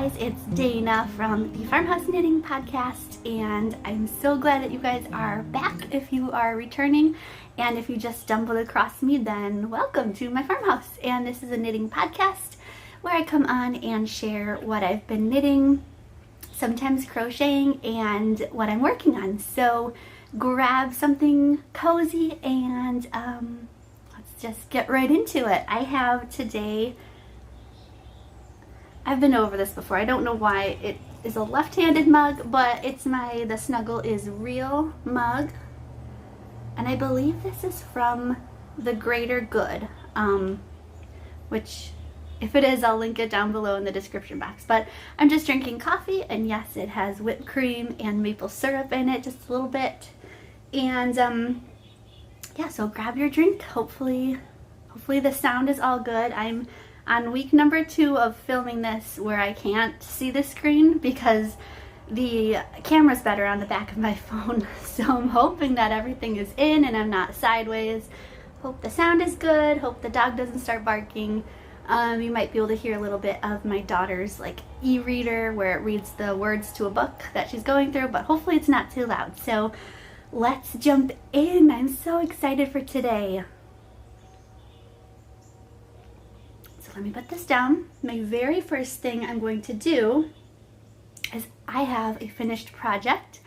guys, it's Dana from the Farmhouse Knitting Podcast, and I'm so glad that you guys are back. If you are returning, and if you just stumbled across me, then welcome to my farmhouse. And this is a knitting podcast where I come on and share what I've been knitting, sometimes crocheting, and what I'm working on. So grab something cozy and let's just get right into it. I have today, I've been over this before. I don't know why it is a left-handed mug, but it's the Snuggle is Real mug. And I believe this is from The Greater Good, which if it is, I'll link it down below in the description box. But I'm just drinking coffee, and yes, it has whipped cream and maple syrup in it, just a little bit. And yeah, so grab your drink. Hopefully the sound is all good. I'm on week number 2 of filming this where I can't see the screen because the camera's better on the back of my phone. So I'm hoping that everything is in and I'm not sideways. Hope the sound is good. Hope the dog doesn't start barking. You might be able to hear a little bit of my daughter's like e-reader where it reads the words to a book that she's going through, but hopefully it's not too loud. So let's jump in. I'm so excited for today. Let me put this down. My very first thing I'm going to do is I have a finished project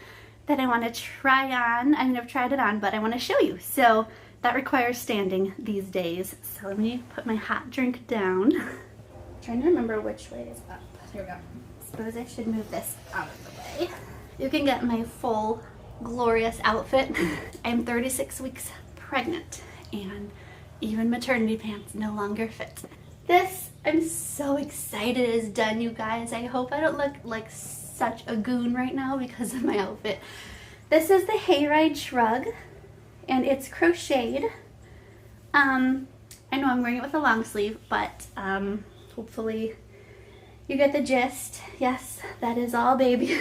that I want to try on. I mean, I've tried it on, but I want to show you. So that requires standing these days. So let me put my hot drink down. I'm trying to remember which way is up. There we go. I suppose I should move this out of the way. You can get my full glorious outfit. I'm 36 weeks pregnant and even maternity pants no longer fit. This, I'm so excited, is done, you guys. I hope I don't look like such a goon right now because of my outfit. This is the Hayride shrug, and it's crocheted. I know I'm wearing it with a long sleeve, but hopefully you get the gist. Yes, that is all, baby.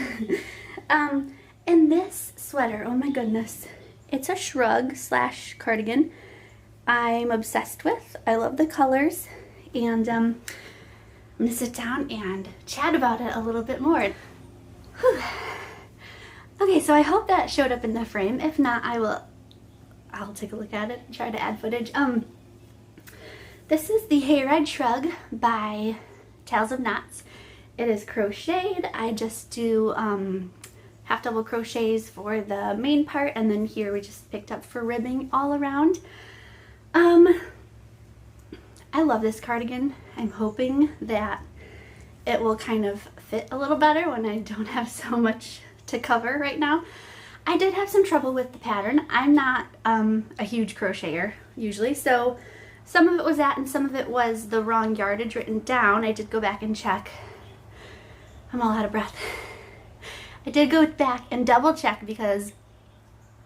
And this sweater, oh my goodness, it's a shrug / cardigan I'm obsessed with. I love the colors. And I'm gonna sit down and chat about it a little bit more. Whew. Okay, so I hope that showed up in the frame. If not, I'll take a look at it and try to add footage. This is the Hayride shrug by Tales of Knots. It is crocheted. I just do half double crochets for the main part, and then here we just picked up for ribbing all around. I love this cardigan. I'm hoping that it will kind of fit a little better when I don't have so much to cover right now. I did have some trouble with the pattern. I'm not a huge crocheter usually, so some of it was that and some of it was the wrong yardage written down. I did go back and check. I'm all out of breath. I did go back and double check because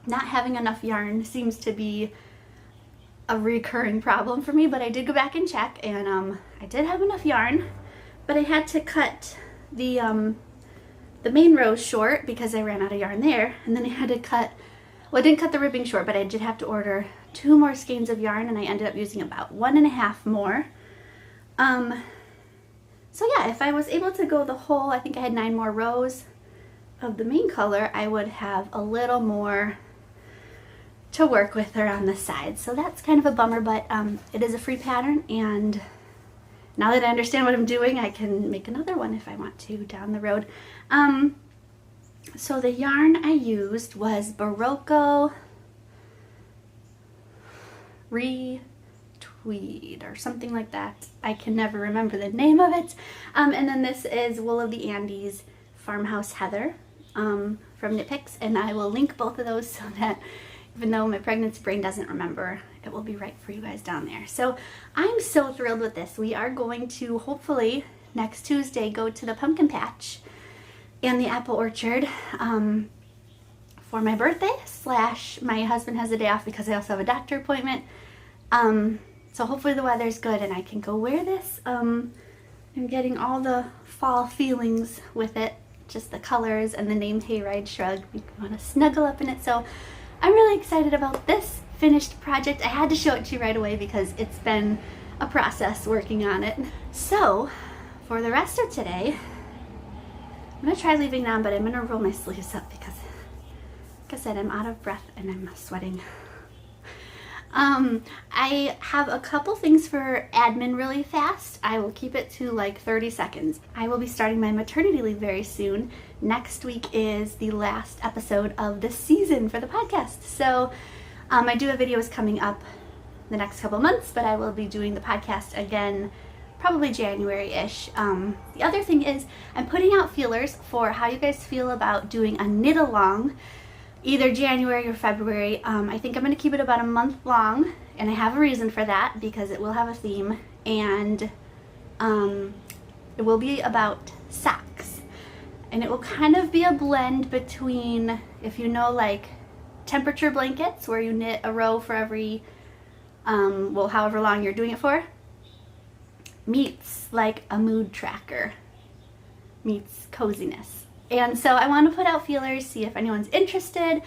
not having enough yarn seems to be a recurring problem for me, but I did go back and check, and I did have enough yarn, but I had to cut the main rows short because I ran out of yarn there, and then I had to cut, well, I didn't cut the ribbing short, but I did have to order 2 more skeins of yarn, and I ended up using about 1.5 more. So yeah, if I was able to go the whole, I think I had 9 more rows of the main color, I would have a little more to work with around the sides. So that's kind of a bummer, but it is a free pattern, and now that I understand what I'm doing, I can make another one if I want to down the road. So the yarn I used was Barocco Tweed or something like that. I can never remember the name of it. And then this is Wool of the Andes Farmhouse Heather from Knit Picks, and I will link both of those so that even though my pregnancy brain doesn't remember, it will be right for you guys down there. So I'm so thrilled with this. We are going to hopefully next Tuesday go to the pumpkin patch and the apple orchard for my birthday / my husband has a day off because I also have a doctor appointment. So hopefully the weather's good and I can go wear this. I'm getting all the fall feelings with it, just the colors and the name Hayride shrug. We want to snuggle up in it. So I'm really excited about this finished project. I had to show it to you right away because it's been a process working on it. So for the rest of today, I'm gonna try leaving them, but I'm gonna roll my sleeves up because, like I said, I'm out of breath and I'm sweating. I have a couple things for admin really fast. I will keep it to like 30 seconds. I will be starting my maternity leave very soon. Next week is the last episode of the season for the podcast. So I do have videos coming up the next couple months, but I will be doing the podcast again probably January-ish. The other thing is I'm putting out feelers for how you guys feel about doing a knit along either January or February. I think I'm going to keep it about a month long, and I have a reason for that because it will have a theme, and it will be about socks. And it will kind of be a blend between, if you know, like temperature blankets where you knit a row for every, well, however long you're doing it for, meets like a mood tracker, meets coziness. And so I want to put out feelers, see if anyone's interested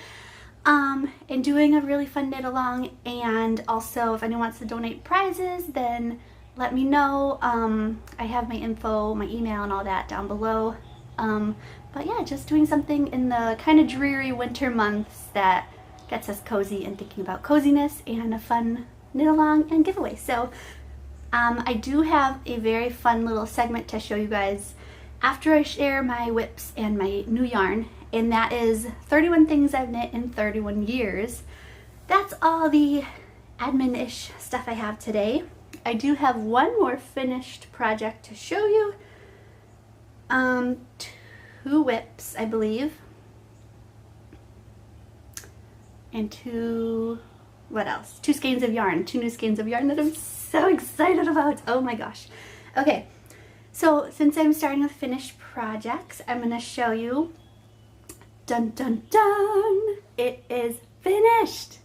in doing a really fun knit along, and also if anyone wants to donate prizes, then let me know. I have my info, my email and all that down below. But yeah, just doing something in the kind of dreary winter months that gets us cozy and thinking about coziness and a fun knit along and giveaway. So I do have a very fun little segment to show you guys after I share my whips and my new yarn, and that is 31 things I've knit in 31 years. That's all the admin-ish stuff I have today. I do have one more finished project to show you. 2 whips, I believe. And 2, what else? 2 skeins of yarn. 2 new skeins of yarn that I'm so excited about. Oh my gosh. Okay. So since I'm starting with finished projects, I'm going to show you, dun dun dun, it is finished.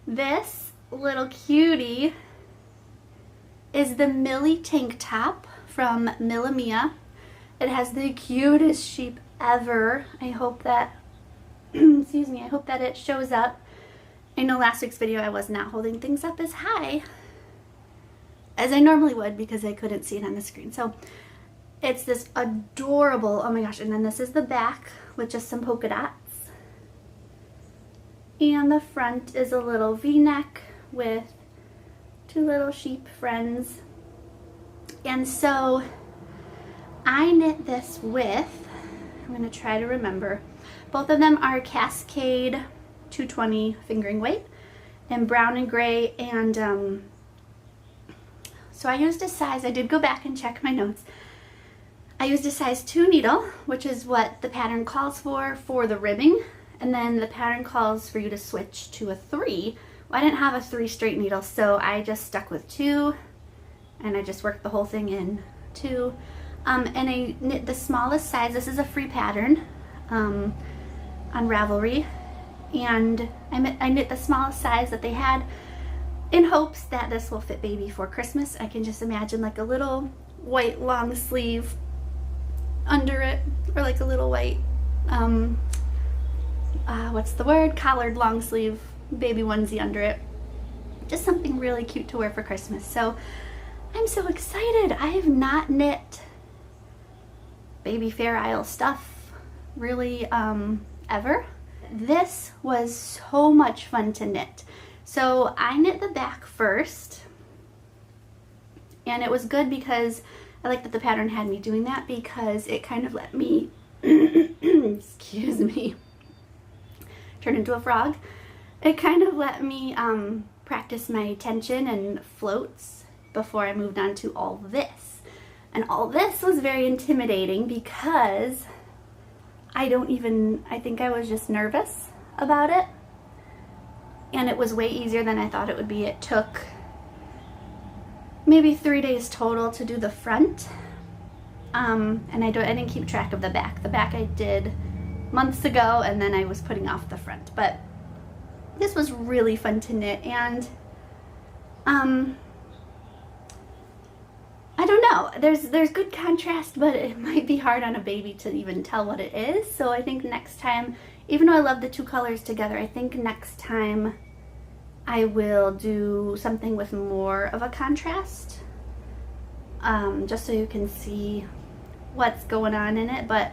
This little cutie is the Millie tank top from Millie. It has the cutest sheep ever. I hope that, excuse me, I hope that it shows up. I know last week's video I was not holding things up as high as I normally would because I couldn't see it on the screen. So it's this adorable, oh my gosh, and then this is the back with just some polka dots. And the front is a little V-neck with 2 little sheep friends. And so I knit this with, I'm going to try to remember, both of them are Cascade 220 fingering weight in brown and gray. And so I used a size, I did go back and check my notes. I used a size 2 needle, which is what the pattern calls for the ribbing, and then the pattern calls for you to switch to a 3. Well, I didn't have a 3 straight needle, so I just stuck with 2, and I just worked the whole thing in 2. And I knit the smallest size. This is a free pattern on Ravelry, and I knit the smallest size that they had in hopes that this will fit baby for Christmas. I can just imagine like a little white long sleeve under it, or like a little white, what's the word? Collared long sleeve baby onesie under it. Just something really cute to wear for Christmas. So I'm so excited. I have not knit baby Fair Isle stuff really ever. This was so much fun to knit. So I knit the back first, and it was good because I like that the pattern had me doing that because it kind of let me, excuse me, turn into a frog. It kind of let me practice my tension and floats before I moved on to all this. And all this was very intimidating because I think I was just nervous about it. And it was way easier than I thought it would be. It took maybe 3 days total to do the front, and I didn't keep track of the back. The back I did months ago, and then I was putting off the front. But this was really fun to knit, and I don't know. There's good contrast, but it might be hard on a baby to even tell what it is. So I think next time, even though I love the 2 colors together, I think next time I will do something with more of a contrast, just so you can see what's going on in it. But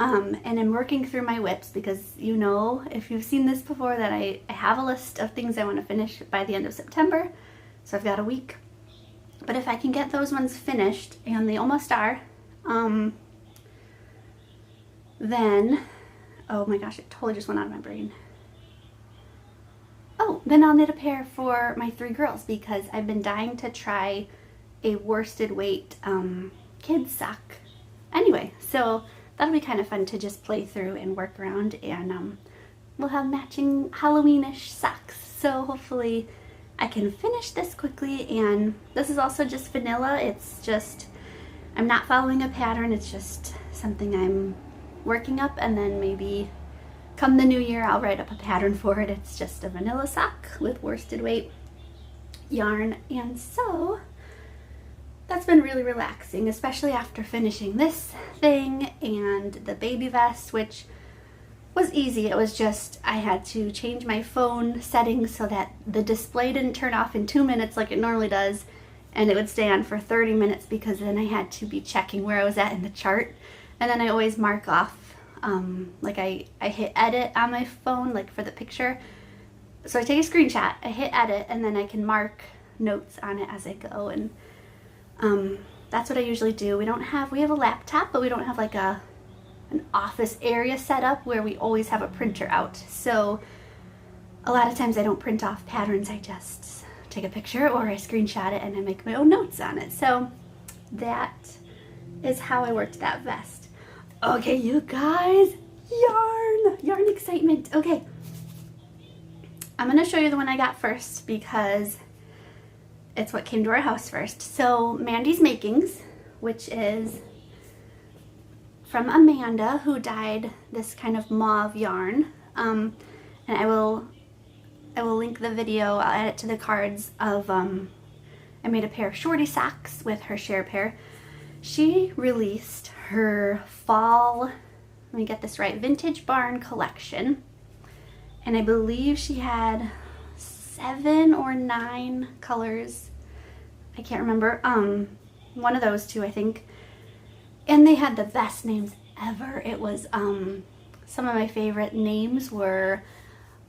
And I'm working through my whips because, you know, if you've seen this before, that I have a list of things I want to finish by the end of September. So I've got a week. But if I can get those ones finished, and they almost are, then, oh my gosh, it totally just went out of my brain. Oh, then I'll knit a pair for my 3 girls because I've been dying to try a worsted weight kids sock. Anyway, so that'll be kind of fun to just play through and work around, and we'll have matching Halloweenish socks. So hopefully I can finish this quickly. And this is also just vanilla. It's just, I'm not following a pattern. It's just something I'm working up, and then maybe come the new year I'll write up a pattern for it. It's just a vanilla sock with worsted weight yarn. And so that's been really relaxing, especially after finishing this thing and the baby vest, which was easy. It was just, I had to change my phone settings so that the display didn't turn off in 2 minutes like it normally does, and it would stay on for 30 minutes because then I had to be checking where I was at in the chart. And then I always mark off, like I hit edit on my phone, like for the picture. So I take a screenshot, I hit edit, and then I can mark notes on it as I go. And that's what I usually do. We have a laptop, but we don't have like an office area set up where we always have a printer out. So a lot of times I don't print off patterns. I just take a picture or I screenshot it and I make my own notes on it. So that is how I worked that vest. Okay, you guys, yarn excitement. Okay, I'm gonna show you the one I got first because it's what came to our house first. So Mandi's Makings, which is from Amanda, who dyed this kind of mauve yarn. And I will link the video, I'll add it to the cards of, I made a pair of shorty socks with her share pair. She released her fall, let me get this right, Vintage Barn collection. And I believe she had 7 or 9 colors. I can't remember. One of those 2, I think. And they had the best names ever. It was, some of my favorite names were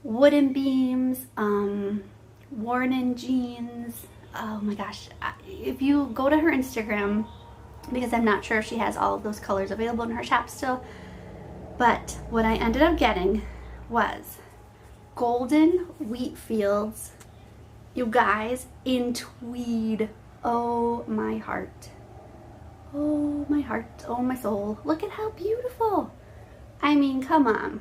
Wooden Beams, Worn-In Jeans. Oh my gosh. If you go to her Instagram, because I'm not sure if she has all of those colors available in her shop still, but what I ended up getting was Golden Wheat Fields, you guys, in tweed. Oh my heart. Oh my heart. Oh my soul. Look at how beautiful. I mean, come on.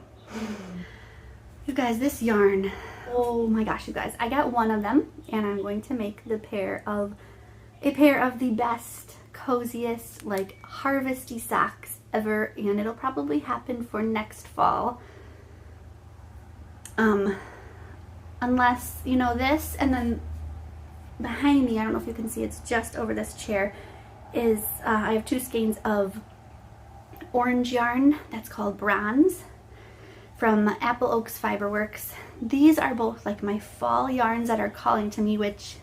You guys, this yarn. Oh my gosh, you guys. I got one of them and I'm going to make a pair of the best, coziest, like harvesty socks ever, and it'll probably happen for next fall. Unless, you know, this, and then behind me, I don't know if you can see, it's just over this chair, is I have 2 skeins of orange yarn that's called Bronze from Apple Oaks Fiberworks. These are both like my fall yarns that are calling to me, which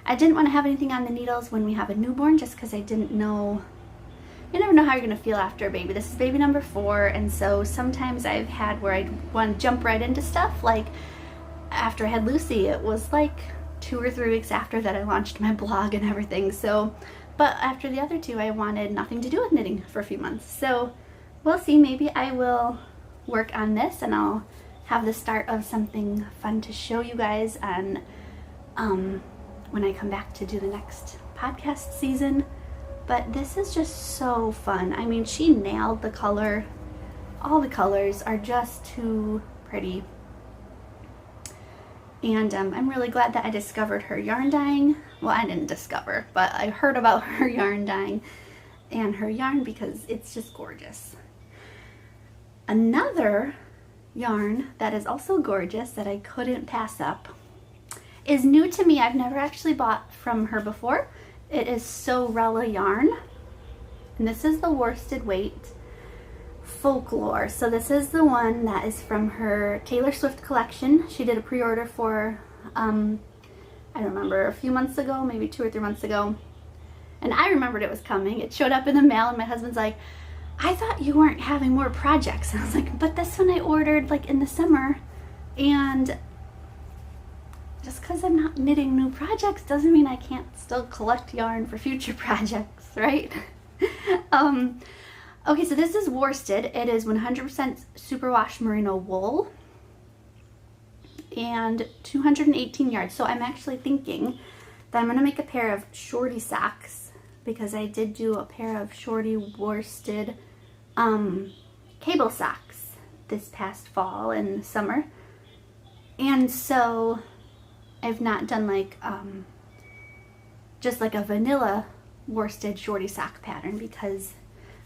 I didn't want to have anything on the needles when we have a newborn just because I didn't know, you never know how you're going to feel after a baby. This is baby number 4, and so sometimes I've had where I want to jump right into stuff. Like after I had Lucy, it was like 2 or 3 weeks after that I launched my blog and everything. So, but after the other 2, I wanted nothing to do with knitting for a few months. So we'll see, maybe I will work on this and I'll have the start of something fun to show you guys on when I come back to do the next podcast season. But this is just so fun. I mean, she nailed the color. All the colors are just too pretty. And I'm really glad that I discovered her yarn dyeing. Well, I didn't discover, but I heard about her yarn dyeing and her yarn because it's just gorgeous. Another yarn that is also gorgeous that I couldn't pass up is new to me. I've never actually bought from her before. It is Sewrella yarn, and this is the worsted weight Folklore. So this is the one that is from her Taylor Swift collection. She did a pre-order for, I don't remember, a few months ago, maybe 2 or 3 months ago. And I remembered it was coming. It showed up in the mail and my husband's like, I thought you weren't having more projects. And I was like, but this one I ordered like in the summer, and just because I'm not knitting new projects doesn't mean I can't still collect yarn for future projects, right? Okay, so this is worsted. It is 100% superwash merino wool and 218 yards. So I'm actually thinking that I'm going to make a pair of shorty socks, because I did do a pair of shorty worsted cable socks this past fall and summer. And so I've not done like just like a vanilla worsted shorty sock pattern, because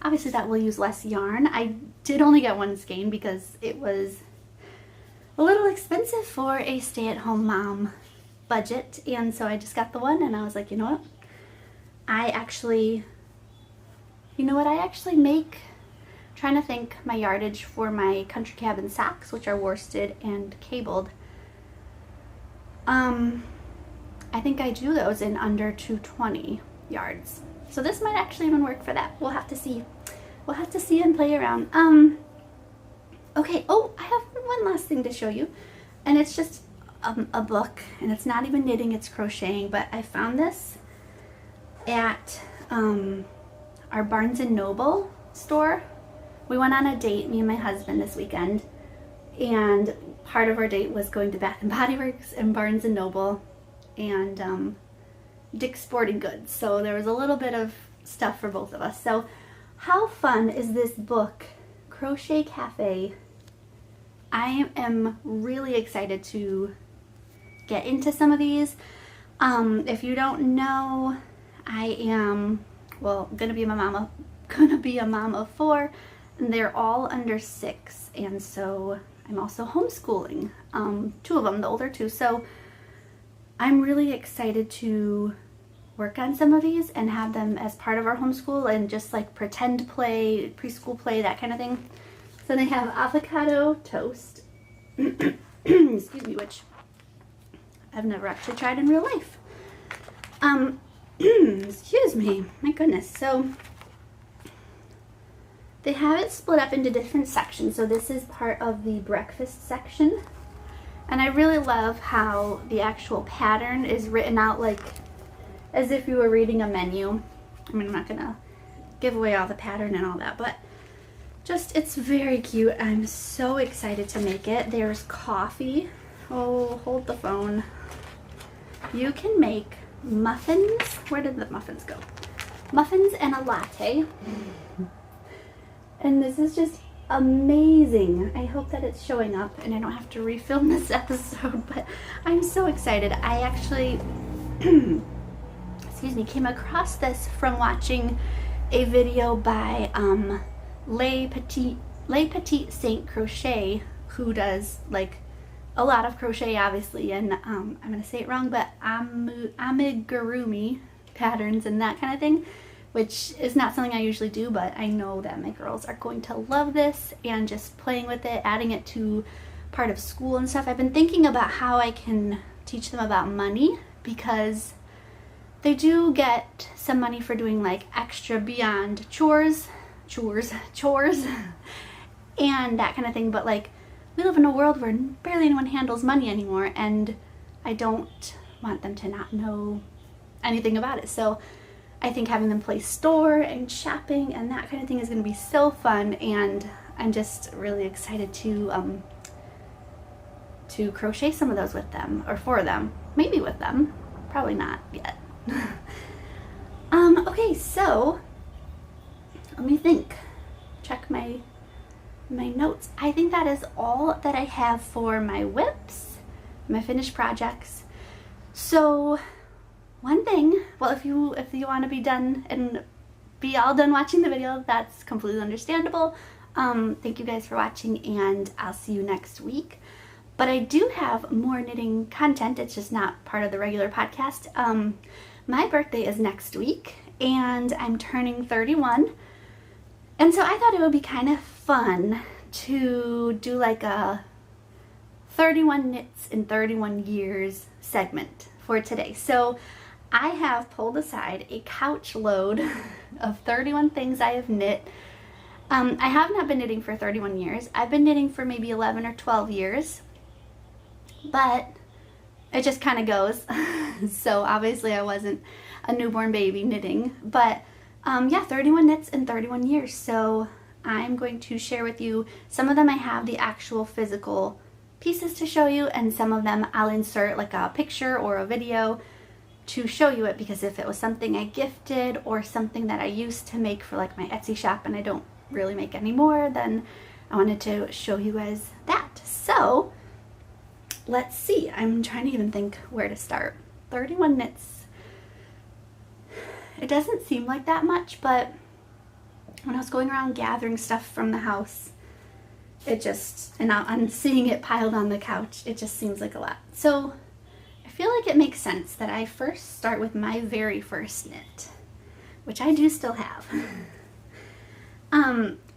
obviously that will use less yarn. I did only get one skein because it was a little expensive for a stay-at-home mom budget, and so I just got the one, and I was like, you know what? I actually make, trying to think my yardage for my country cabin socks, which are worsted and cabled. I think I do those in under 220 yards. So this might actually even work for that. We'll have to see. We'll have to see and play around. Okay, oh, I have one last thing to show you. And it's just a book, and it's not even knitting, it's crocheting, but I found this at our Barnes & Noble store. We went on a date, me and my husband, this weekend, and part of our date was going to Bath & Body Works and Barnes & Noble and Dick's Sporting Goods. So there was a little bit of stuff for both of us. So how fun is this book, Crochet Cafe? I am really excited to get into some of these. If you don't know, I am, well, gonna be a mom of 4, and they're all under 6, and so I'm also homeschooling 2 of them, the older 2. So I'm really excited to work on some of these and have them as part of our homeschool and just like pretend play, preschool play, that kind of thing. So they have avocado toast, excuse me, which I've never actually tried in real life. Excuse me, my goodness. So they have it split up into different sections. So this is part of the breakfast section. And I really love how the actual pattern is written out like as if you were reading a menu. I mean, I'm not gonna give away all the pattern and all that, but just, it's very cute. I'm so excited to make it. There's coffee. Oh, hold the phone. You can make muffins. Where did the muffins go? Muffins and a latte. And this is just amazing. I hope that it's showing up and I don't have to refilm this episode, but I'm so excited. I actually excuse me, came across this from watching a video by Les Petite Saint Crochet, who does like a lot of crochet obviously, and I'm gonna say it wrong, but amigurumi patterns and that kind of thing, which is not something I usually do, but I know that my girls are going to love this, and just playing with it, adding it to part of school and stuff. I've been thinking about how I can teach them about money, because they do get some money for doing like extra beyond chores and that kind of thing, but like we live in a world where barely anyone handles money anymore, and I don't want them to not know anything about it. So I think having them play store and shopping and that kind of thing is going to be so fun, and I'm just really excited to crochet some of those with them, or for them, maybe with them, probably not yet. Okay, so let me think, check my notes. I think that is all that I have for my whips, my finished projects. So one thing, well, if you want to be done and be all done watching the video, that's completely understandable. Thank you guys for watching, and I'll see you next week. But I do have more knitting content. It's just not part of the regular podcast. My birthday is next week, and I'm turning 31. And so I thought it would be kind of fun to do like a 31 knits in 31 years segment for today. So I have pulled aside a couch load of 31 things I have knit. I have not been knitting for 31 years. I've been knitting for maybe 11 or 12 years, but it just kind of goes. So obviously I wasn't a newborn baby knitting, but yeah, 31 knits in 31 years. So I'm going to share with you some of them. I have the actual physical pieces to show you, and some of them I'll insert like a picture or a video to show you it, because if it was something I gifted or something that I used to make for like my Etsy shop and I don't really make anymore, then I wanted to show you guys that. So let's see, I'm trying to even think where to start. 31 knits. It doesn't seem like that much, but when I was going around gathering stuff from the house, it just, and I'm seeing it piled on the couch, it just seems like a lot. So I feel like it makes sense that I first start with my very first knit, which I do still have.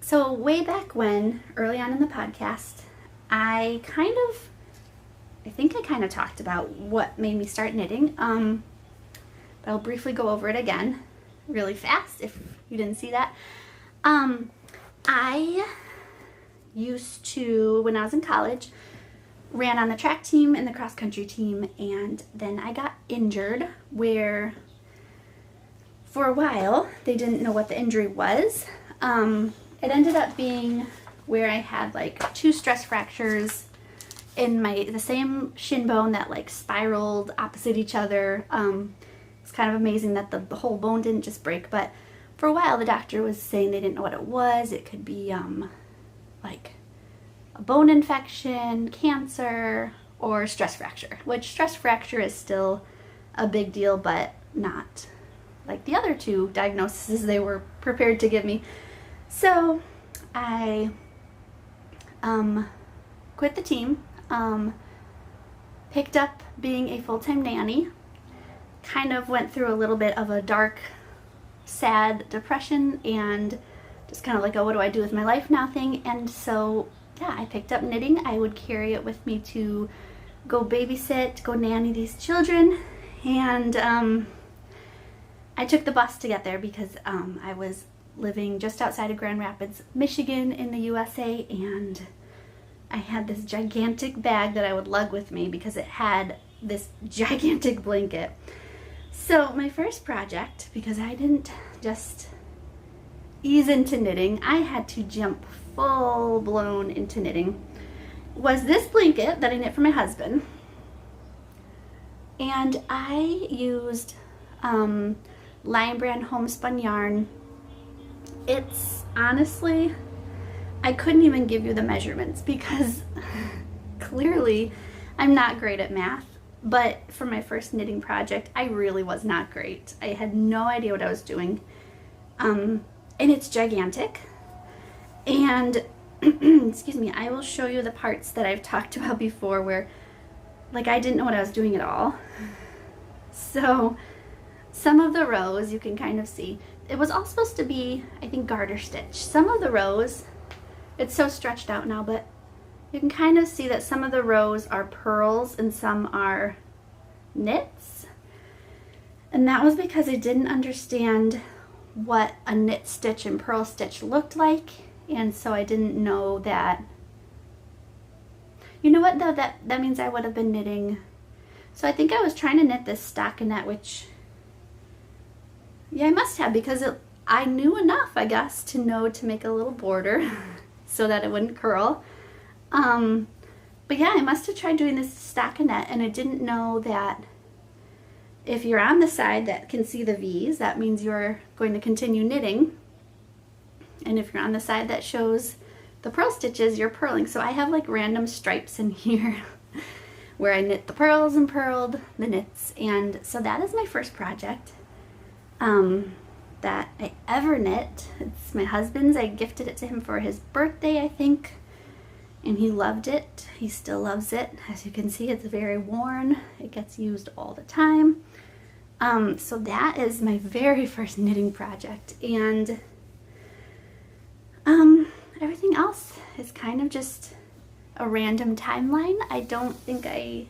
So way back when, early on in the podcast, I think I kind of talked about what made me start knitting, but I'll briefly go over it again really fast if you didn't see that. I used to, when I was in college, ran on the track team and the cross country team, and then I got injured where for a while they didn't know what the injury was. It ended up being where I had like 2 stress fractures in the same shin bone that like spiraled opposite each other. It's kind of amazing that the whole bone didn't just break, but for a while the doctor was saying they didn't know what it was. It could be like a bone infection, cancer, or stress fracture, which stress fracture is still a big deal, but not like the other 2 diagnoses they were prepared to give me. So I quit the team, picked up being a full-time nanny, kind of went through a little bit of a dark, sad depression, and just kind of like, oh, what do I do with my life now thing. And so yeah, I picked up knitting. I would carry it with me to go babysit, go nanny these children, and I took the bus to get there because I was living just outside of Grand Rapids, Michigan in the USA, and I had this gigantic bag that I would lug with me because it had this gigantic blanket. So my first project, because I didn't just ease into knitting, I had to jump full-blown into knitting, was this blanket that I knit for my husband. And I used Lion Brand Homespun yarn. It's honestly, I couldn't even give you the measurements because clearly I'm not great at math, but for my first knitting project I really was not great. I had no idea what I was doing, and it's gigantic. And excuse me, I will show you the parts that I've talked about before where like I didn't know what I was doing at all. So some of the rows you can kind of see, it was all supposed to be, I think, garter stitch. Some of the rows, it's so stretched out now, but you can kind of see that some of the rows are purls and some are knits. And that was because I didn't understand what a knit stitch and purl stitch looked like, and so I didn't know that. You know what though, that means I would have been knitting. So I think I was trying to knit this stockinette, which, yeah, I must have, because I knew enough, I guess, to know to make a little border so that it wouldn't curl. But yeah, I must have tried doing this stockinette, and I didn't know that if you're on the side that can see the V's, that means you're going to continue knitting. And if you're on the side that shows the purl stitches, you're purling. So I have like random stripes in here where I knit the purls and purled the knits. And so that is my first project that I ever knit. It's my husband's. I gifted it to him for his birthday, I think, and he loved it. He still loves it. As you can see, it's very worn. It gets used all the time. So that is my very first knitting project, and everything else is kind of just a random timeline. I don't think I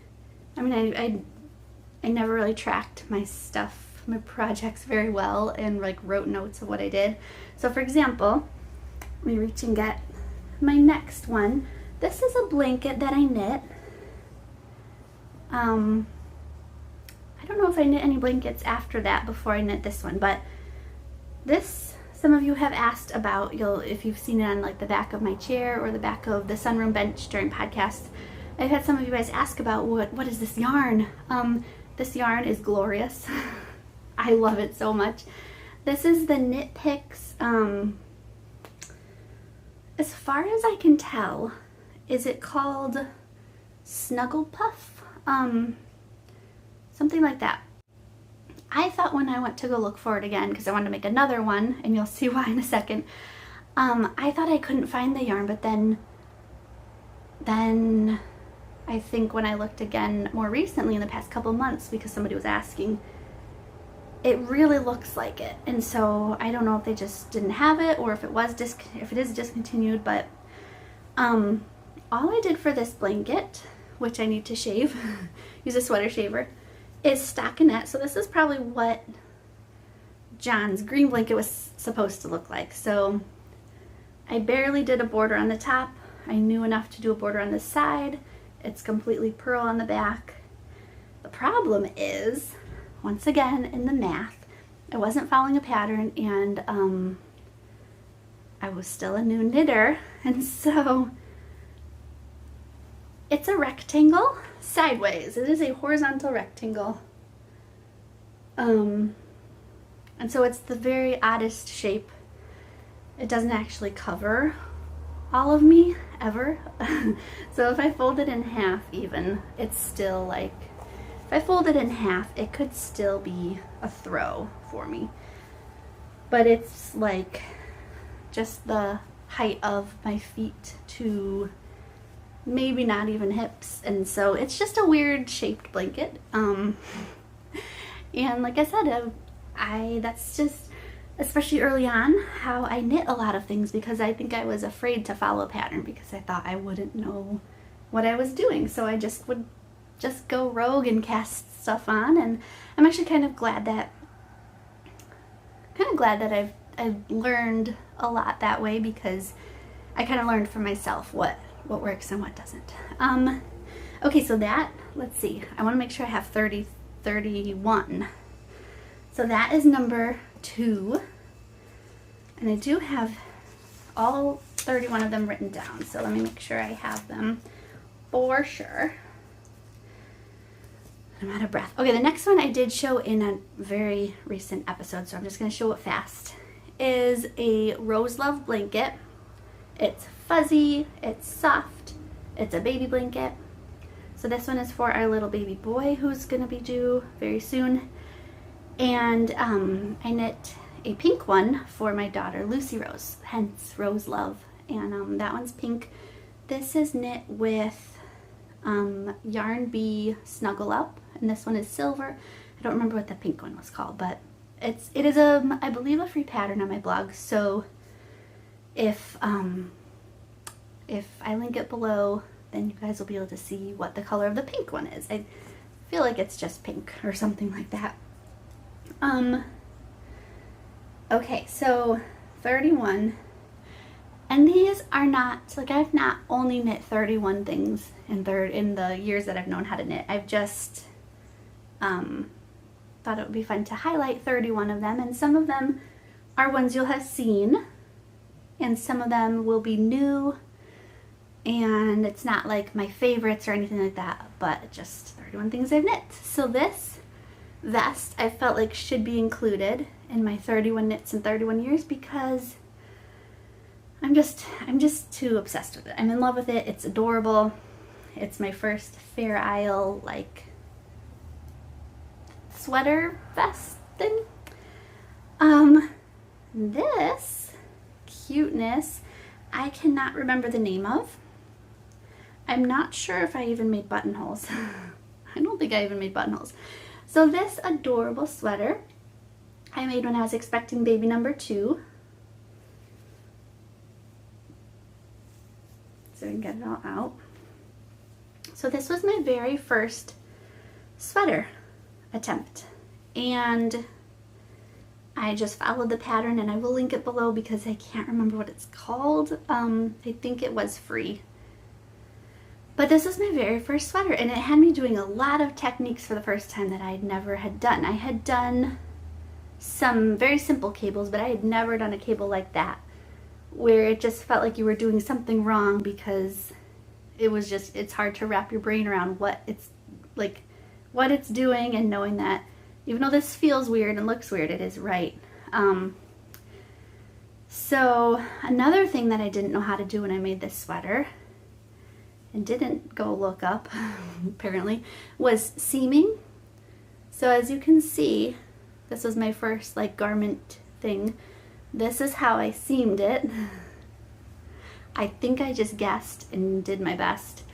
never really tracked my stuff, my projects very well, and like wrote notes of what I did. So for example, me reach and get my next one. This is a blanket that I knit. I don't know if I knit any blankets after that before I knit this one, but this, some of you have asked about, if you've seen it on like the back of my chair or the back of the sunroom bench during podcasts, I've had some of you guys ask about what is this yarn? This yarn is glorious. I love it so much. This is the Knit Picks, as far as I can tell, is it called Snuggle Puff? Something like that. I thought when I went to go look for it again, because I wanted to make another one, and you'll see why in a second, I thought I couldn't find the yarn, but then I think when I looked again more recently in the past couple months, because somebody was asking, it really looks like it. And so I don't know if they just didn't have it or if it is discontinued, but all I did for this blanket, which I need to shave, use a sweater shaver, is stockinette. So this is probably what John's green blanket was supposed to look like. So I barely did a border on the top. I knew enough to do a border on the side. It's completely purl on the back. The problem is, once again, in the math, I wasn't following a pattern, and I was still a new knitter, and so it's a rectangle sideways. It is a horizontal rectangle. And so it's the very oddest shape. It doesn't actually cover all of me ever. So if I fold it in half even, it's still like, if I fold it in half, it could still be a throw for me. But it's like just the height of my feet to maybe not even hips, and so it's just a weird shaped blanket. And like I said, that's just, especially early on, how I knit a lot of things, because I think I was afraid to follow a pattern because I thought I wouldn't know what I was doing. So I just would go rogue and cast stuff on, and I'm actually kind of glad that I've learned a lot that way, because I kind of learned for myself what works and what doesn't. Okay, so that, let's see, I want to make sure I have 31. So that is number 2, and I do have all 31 of them written down, so let me make sure I have them for sure. I'm out of breath. Okay, the next one I did show in a very recent episode, so I'm just going to show it fast, is a Rose Love blanket. It's fuzzy, it's soft, it's a baby blanket. So this one is for our little baby boy who's going to be due very soon. And I knit a pink one for my daughter Lucy Rose, hence Rose Love. And that one's pink. This is knit with Yarn Bee Snuggle Up, and this one is silver. I don't remember what the pink one was called, but it is I believe a free pattern on my blog. So if I link it below, then you guys will be able to see what the color of the pink one is. I feel like it's just pink or something like that. Okay, so 31, and these are not, like, I've not only knit 31 things in the years that I've known how to knit. I've just thought it would be fun to highlight 31 of them, and some of them are ones you'll have seen, and some of them will be new, and it's not like my favorites or anything like that, but just 31 things I've knit. So this vest I felt like should be included in my 31 knits in 31 years, because I'm just too obsessed with it. I'm in love with it. It's adorable. It's my first Fair Isle like sweater vest thing. This cuteness I cannot remember the name of. I'm not sure if I even made buttonholes. I don't think I even made buttonholes. So this adorable sweater I made when I was expecting baby number 2. So we can get it all out. So this was my very first sweater attempt, and I just followed the pattern, and I will link it below because I can't remember what it's called. I think it was free. But this was my very first sweater, and it had me doing a lot of techniques for the first time that I never had done. I had done some very simple cables, but I had never done a cable like that, where it just felt like you were doing something wrong because it was just, it's hard to wrap your brain around what it's like, what it's doing, and knowing that even though this feels weird and looks weird, it is right. So another thing that I didn't know how to do when I made this sweater, and didn't go look up apparently, was seaming. So as you can see, this was my first like garment thing. This is how I seamed it. I think I just guessed and did my best.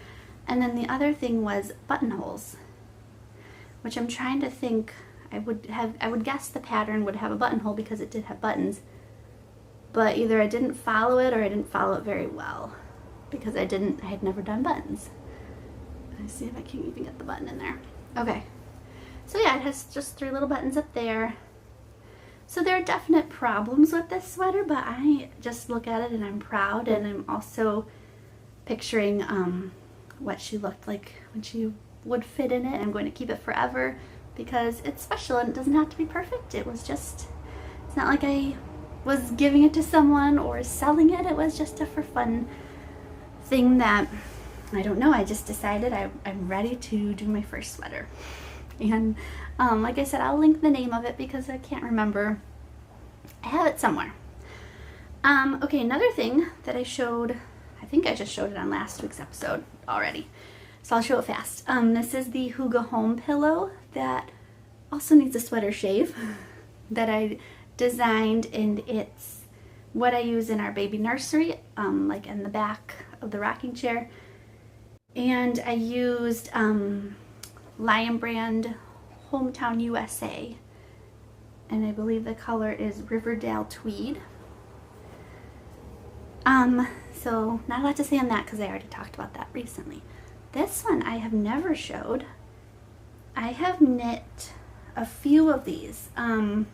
And then the other thing was buttonholes, which I'm trying to think. I would guess the pattern would have a buttonhole because it did have buttons, but either I didn't follow it or I didn't follow it very well because I had never done buttons. Let's see if I can even get the button in there. Okay, so yeah, it has just 3 little buttons up there. So there are definite problems with this sweater, but I just look at it and I'm proud, and I'm also picturing what she looked like when she would fit in it. I'm going to keep it forever because it's special and it doesn't have to be perfect. It was just, it's not like I was giving it to someone or selling it. It was just a for fun thing that, I don't know, I just decided I'm ready to do my first sweater. And like I said, I'll link the name of it because I can't remember. I have it somewhere. Okay, another thing that I showed, I think I just showed it on last week's episode already, so I'll show it fast. This is the Hygge Home pillow that also needs a sweater shave that I designed, and it's what I use in our baby nursery, like in the back of the rocking chair. And I used Lion Brand Hometown USA, and I believe the color is Riverdale Tweed. So not a lot to say on that because I already talked about that recently. This one I have never showed. I have knit a few of these, and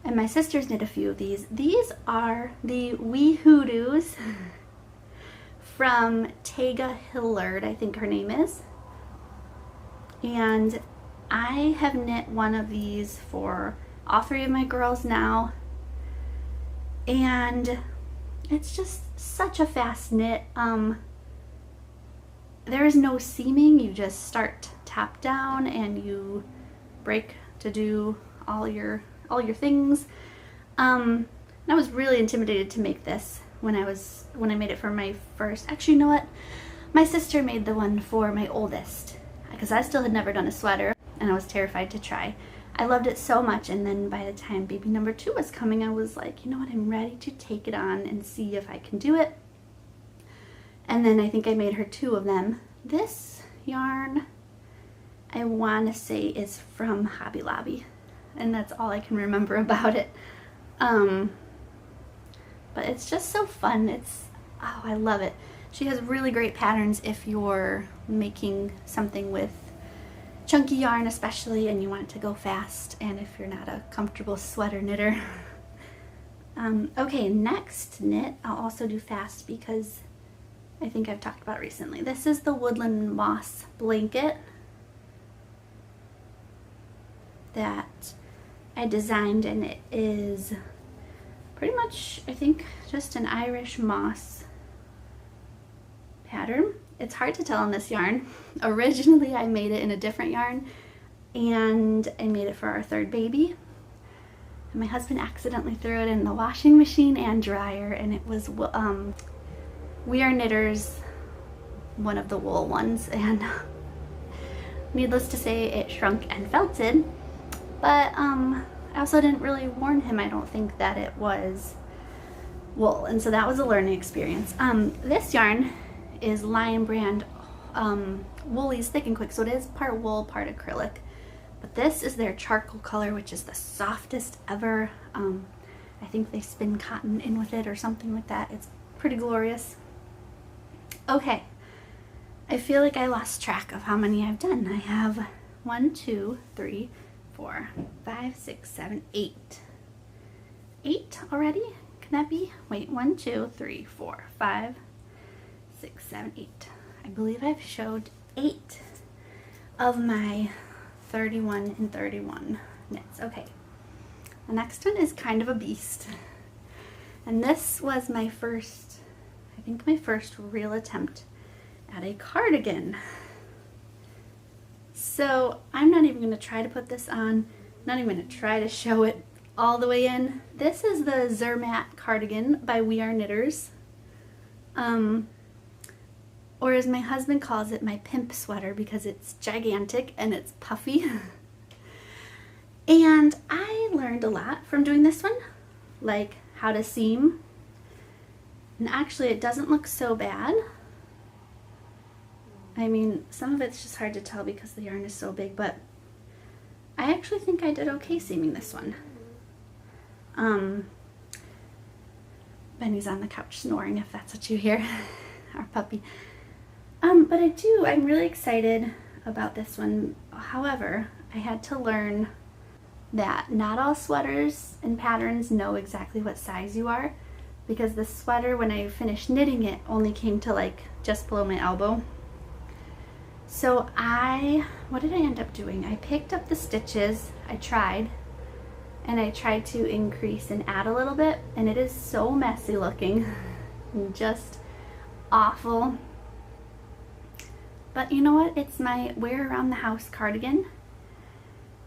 my sister's knit a few of these. These are the Wee Hoodoos from Tega Hillard, I think her name is. And I have knit one of these for all 3 of my girls now, and it's just such a fast knit. There is no seaming. You just start top down and you break to do all your things. And I was really intimidated to make this when I made it for my first. Actually, you know what? My sister made the one for my oldest because I still had never done a sweater and I was terrified to try. I loved it so much, and then by the time baby number 2 was coming, I was like, you know what, I'm ready to take it on and see if I can do it. And then I think I made her 2 of them. This yarn, I want to say, is from Hobby Lobby, and that's all I can remember about it. But it's just so fun. Oh, I love it. She has really great patterns if you're making something with chunky yarn especially and you want it to go fast, and if you're not a comfortable sweater knitter. Okay, next knit I'll also do fast because I think I've talked about it recently. This is the Woodland Moss blanket that I designed, and it is pretty much, I think, just an Irish moss pattern. It's hard to tell on this yarn. Originally I made it in a different yarn, and I made it for our 3rd baby. And my husband accidentally threw it in the washing machine and dryer, and it was We Are Knitters, one of the wool ones, and needless to say it shrunk and felted. But I also didn't really warn him, I don't think, that it was wool, and so that was a learning experience. This yarn is Lion Brand Woolies Thick and Quick, so it is part wool, part acrylic. But this is their charcoal color, which is the softest ever. I think they spin cotton in with it or something like that. It's pretty glorious. Okay, I feel like I lost track of how many I've done. I have 1, 2, 3, 4, 5, 6, 7, 8. 8 already? Can that be? Wait, 1, 2, 3, 4, 5, 6, 7, 8. I believe I've showed 8 of my 31 and 31 knits. Okay, the next one is kind of a beast. And this was my first, I think my first real attempt at a cardigan. So I'm not even going to try to put this on, not even going to try to show it all the way in. This is the Zermatt Cardigan by We Are Knitters. Or as my husband calls it, my pimp sweater, because it's gigantic and it's puffy. And I learned a lot from doing this one, like how to seam. And actually it doesn't look so bad. I mean, some of it's just hard to tell because the yarn is so big, but I actually think I did okay seaming this one. Benny's on the couch snoring, if that's what you hear. Our puppy. But I'm really excited about this one. However, I had to learn that not all sweaters and patterns know exactly what size you are, because the sweater, when I finished knitting it, only came to like just below my elbow. So what did I end up doing? I picked up the stitches, I tried to increase and add a little bit, and it is so messy looking, just awful. But you know what? It's my wear around the house cardigan,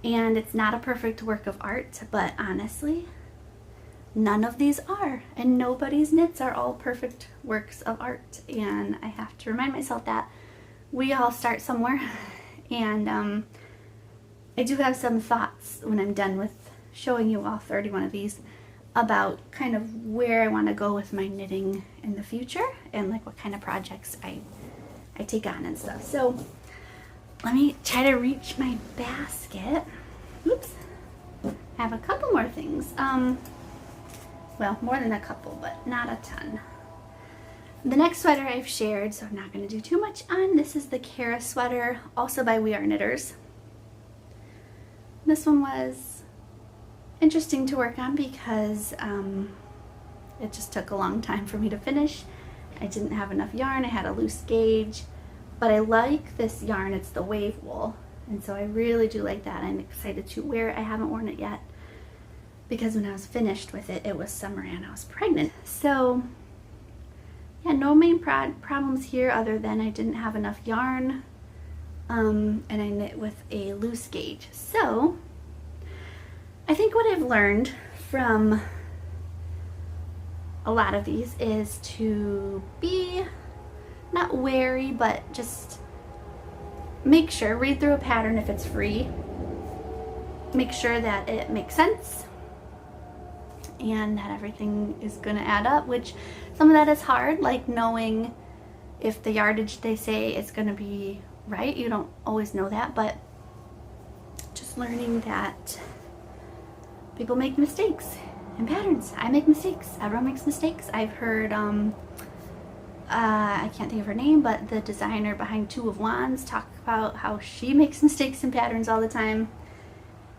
and it's not a perfect work of art, but honestly, none of these are, and nobody's knits are all perfect works of art, and I have to remind myself that we all start somewhere. And I do have some thoughts when I'm done with showing you all 31 of these about kind of where I want to go with my knitting in the future, and like what kind of projects I take on and stuff. So let me try to reach my basket. Oops. I have a couple more things. Well, more than a couple, but not a ton. The next sweater I've shared, so I'm not going to do too much on. This is the Cara Sweater, also by We Are Knitters. This one was interesting to work on because it just took a long time for me to finish. I didn't have enough yarn, I had a loose gauge, but I like this yarn. It's the wave wool, and so I really do like that. I'm excited to wear it. I haven't worn it yet because when I was finished with it, it was summer and I was pregnant. So yeah, no main problems here other than I didn't have enough yarn, and I knit with a loose gauge. So I think what I've learned from a lot of these is to be not wary, but just make sure, read through a pattern if it's free, make sure that it makes sense and that everything is going to add up, which some of that is hard, like knowing if the yardage they say is going to be right. You don't always know that, but just learning that people make mistakes in patterns. I make mistakes. Everyone makes mistakes. I've heard, I can't think of her name, but the designer behind Two of Wands talk about how she makes mistakes in patterns all the time.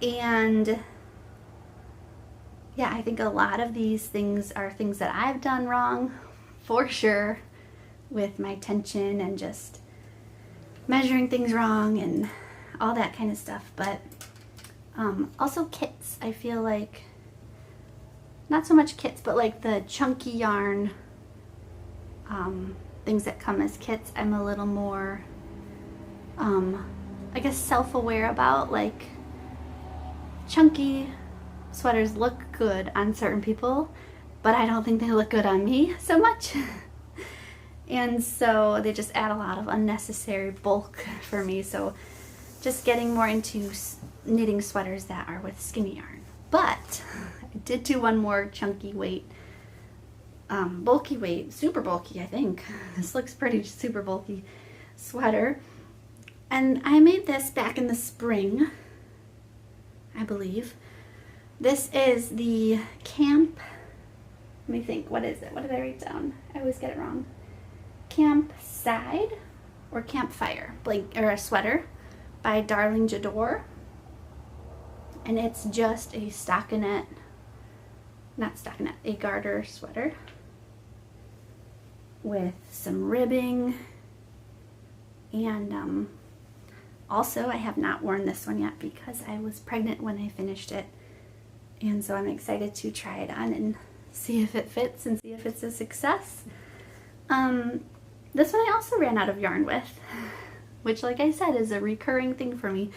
And yeah, I think a lot of these things are things that I've done wrong, for sure, with my tension and just measuring things wrong and all that kind of stuff. But also kits. I feel like, not so much kits, but like the chunky yarn, things that come as kits, I'm a little more, I guess, self-aware about. Like, chunky sweaters look good on certain people, but I don't think they look good on me so much. And so they just add a lot of unnecessary bulk for me. So just getting more into knitting sweaters that are with skinny yarn. But I did do one more chunky weight, bulky weight, super bulky, I think. This looks pretty super bulky sweater. And I made this back in the spring, I believe. This is the Camp, let me think, what is it? What did I write down? I always get it wrong. Campside or Campfire, or a sweater by Darling Jador. and it's just a stockinette, not stockinette, a garter sweater with some ribbing. And also I have not worn this one yet because I was pregnant when I finished it, and so I'm excited to try it on and see if it fits and see if it's a success. This one I also ran out of yarn with, which, like I said, is a recurring thing for me.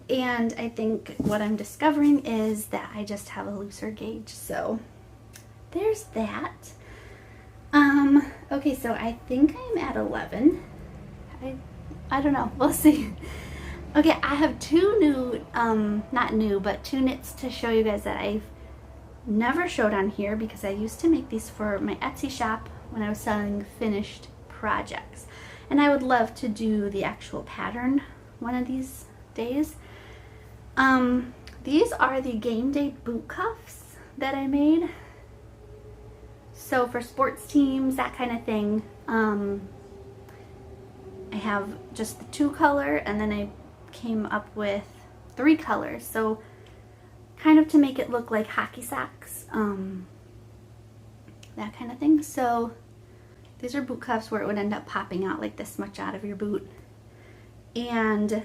And I think what I'm discovering is that I just have a looser gauge, so there's that. Okay, so I think I'm at 11. I don't know, we'll see. Okay, I have two new, not new, but two knits to show you guys that I've never showed on here because I used to make these for my Etsy shop when I was selling finished projects. And I would love to do the actual pattern one of these days. These are the game day boot cuffs that I made. So for sports teams, that kind of thing. I have just the 2 color, and then I came up with 3 colors. So kind of to make it look like hockey socks, that kind of thing. So these are boot cuffs where it would end up popping out like this much out of your boot. And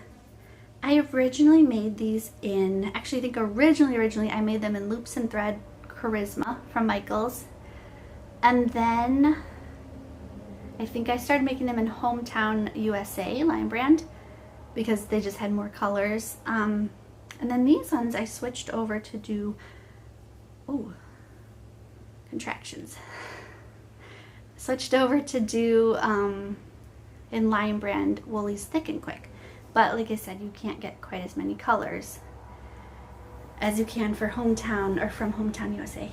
I originally made these in, actually I think originally I made them in Loops and Thread Charisma from Michaels. And then I think I started making them in Hometown USA line brand because they just had more colors. And then these ones I switched over to do, contractions. Switched over to do in line brand Woolies Thick and Quick. But like I said, you can't get quite as many colors as you can for Hometown or from Hometown USA.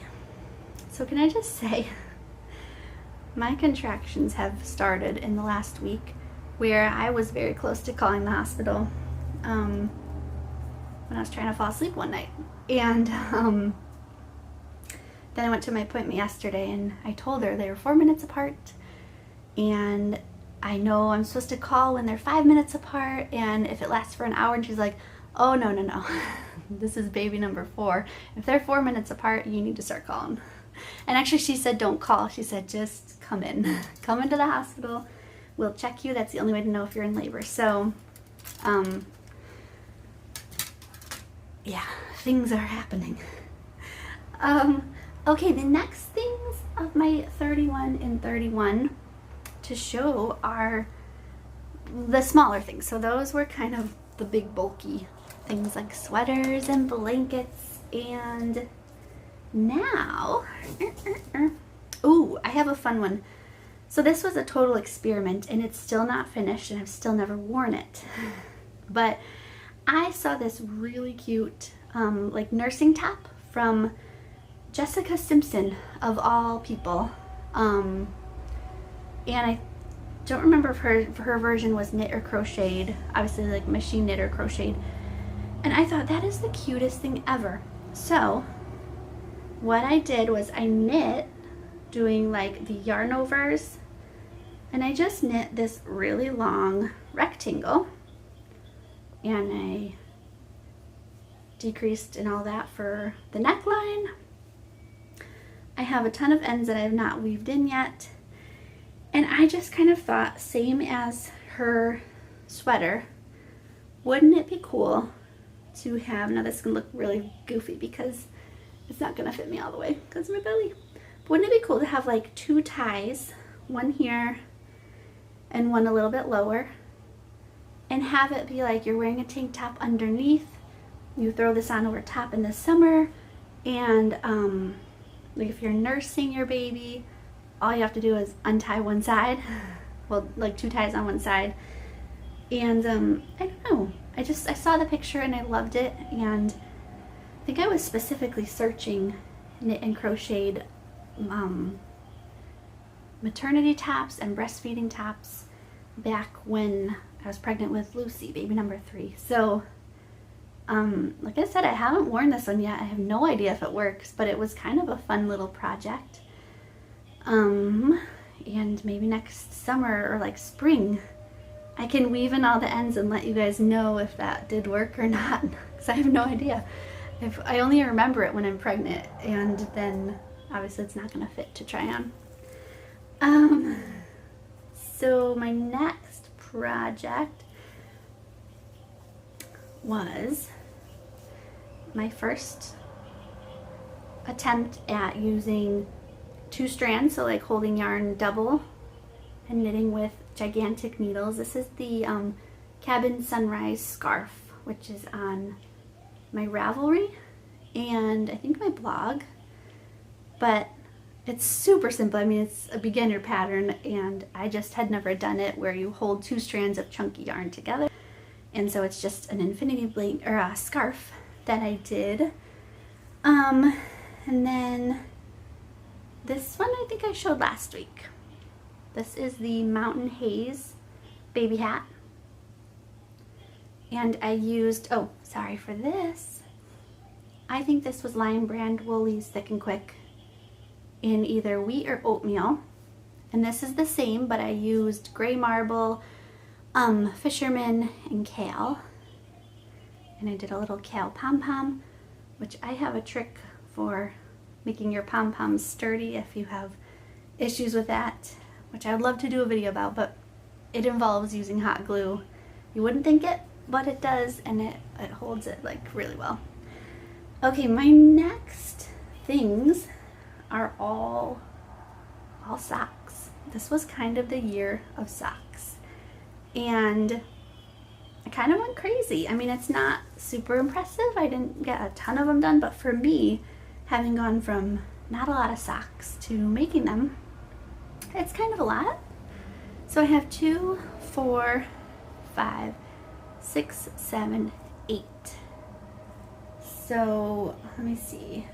So can I just say, my contractions have started in the last week, where I was very close to calling the hospital when I was trying to fall asleep one night. And then I went to my appointment yesterday and I told her they were 4 minutes apart, and I know I'm supposed to call when they're 5 minutes apart, and if it lasts for an hour. And she's like, oh no, this is baby number 4. If they're 4 minutes apart, you need to start calling. And actually she said don't call, she said just come in. Come into the hospital, we'll check you, that's the only way to know if you're in labor. So yeah, things are happening. Okay, the next things of my 31 and 31 to show are the smaller things. So those were kind of the big bulky things like sweaters and blankets. And now, ooh, I have a fun one. So this was a total experiment and it's still not finished and I've still never worn it. But I saw this really cute like nursing top from Jessica Simpson, of all people. And I don't remember if her version was knit or crocheted, obviously like machine knit or crocheted. And I thought that is the cutest thing ever. So what I did was I knit doing like the yarn overs, and I just knit this really long rectangle, and I decreased and all that for the neckline. I have a ton of ends that I have not weaved in yet, and I just kind of thought, same as her sweater, wouldn't it be cool to have, now this can look really goofy because it's not gonna fit me all the way because of my belly, but wouldn't it be cool to have like 2 ties, one here and one a little bit lower, and have it be like you're wearing a tank top underneath, you throw this on over top in the summer, and like if you're nursing your baby, all you have to do is untie one side, well, like 2 ties on one side. And I don't know, I saw the picture and I loved it, and I think I was specifically searching knit and crocheted maternity tops and breastfeeding tops back when I was pregnant with Lucy, baby number 3. So like I said, I haven't worn this one yet. I have no idea if it works, but it was kind of a fun little project. And maybe next summer or like spring I can weave in all the ends and let you guys know if that did work or not. because I have no idea. I only remember it when I'm pregnant, and then obviously it's not going to fit to try on. So my next project was my first attempt at using 2 strands, so like holding yarn double and knitting with gigantic needles. This is the Cabin Sunrise scarf, which is on my Ravelry and I think my blog, but it's super simple. I mean, it's a beginner pattern, and I just had never done it where you hold 2 strands of chunky yarn together, and so it's just an infinity blanket or a scarf that I did. And then this one I think I showed last week. This is the Mountain Haze baby hat. And I used, oh, sorry for this. I think this was Lion Brand Woolies Thick and Quick in either wheat or oatmeal. And this is the same, but I used gray marble, fisherman, and kale. And I did a little kale pom-pom, which I have a trick for making your pom-poms sturdy if you have issues with that, which I would love to do a video about, but it involves using hot glue. You wouldn't think it, but it does, and it holds it like really well. Okay, my next things are all socks. This was kind of the year of socks, and I kind of went crazy. I mean, it's not super impressive. I didn't get a ton of them done, but for me, having gone from not a lot of socks to making them, it's kind of a lot. So I have 2, 4, 5, 6, 7, 8. So let me see.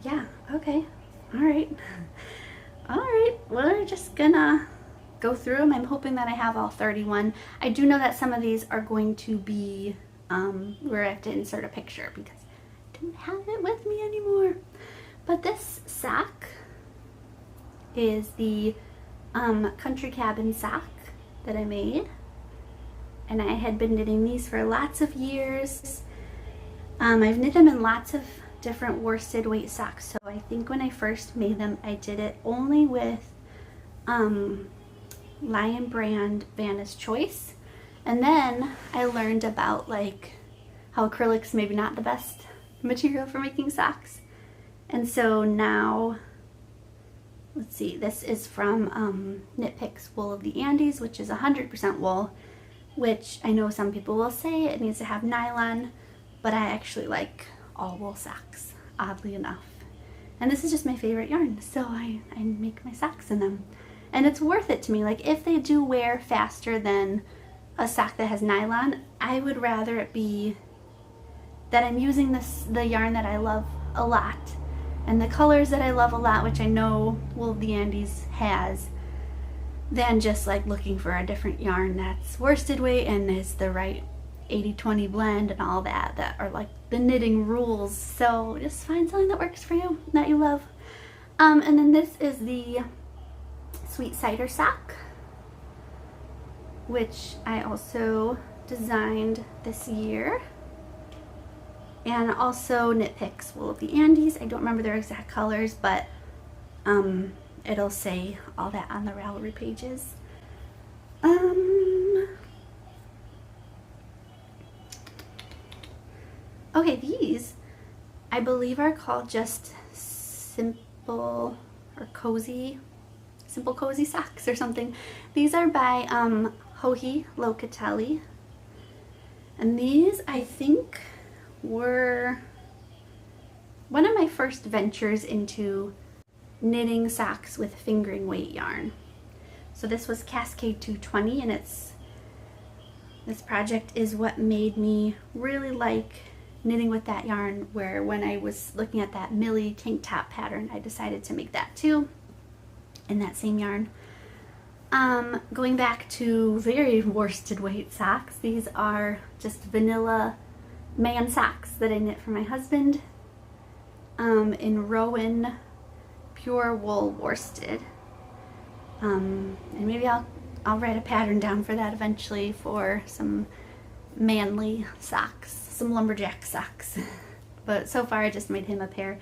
Yeah, okay. All right. All right, we're just gonna go through them. I'm hoping that I have all 31. I do know that some of these are going to be where I have to insert a picture because I don't have it with me anymore. But this sock is the Country Cabin sock that I made, and I had been knitting these for lots of years. I've knit them in lots of different worsted weight socks, so I think when I first made them I did it only with Lion Brand Vanna's Choice, and then I learned about like how acrylic's maybe not the best material for making socks, and so now, let's see, this is from Knit Picks Wool of the Andes, which is 100% wool, which I know some people will say it needs to have nylon, but I actually like all wool socks, oddly enough. And this is just my favorite yarn, so I make my socks in them. And it's worth it to me. Like, if they do wear faster than a sock that has nylon, I would rather it be that I'm using the yarn that I love a lot and the colors that I love a lot, which I know Wool of the Andes has, than just like looking for a different yarn that's worsted weight and is the right 80-20 blend and all that are like the knitting rules. So just find something that works for you, that you love. And then this is the Sweet Cider sock, which I also designed this year. And also Knit Picks Wool of the Andes. I don't remember their exact colors, but it'll say all that on the Ravelry pages. Okay, these I believe are called just Simple Cozy socks or something. These are by Joji Locatelli, and these I think were one of my first ventures into knitting socks with fingering weight yarn. So this was Cascade 220, and this project is what made me really like knitting with that yarn, where when I was looking at that Millie tank top pattern, I decided to make that too in that same yarn. Going back to very worsted weight socks, these are just vanilla man socks that I knit for my husband in Rowan pure wool worsted. And maybe I'll write a pattern down for that eventually for some manly socks, some lumberjack socks. But so far I just made him a pair.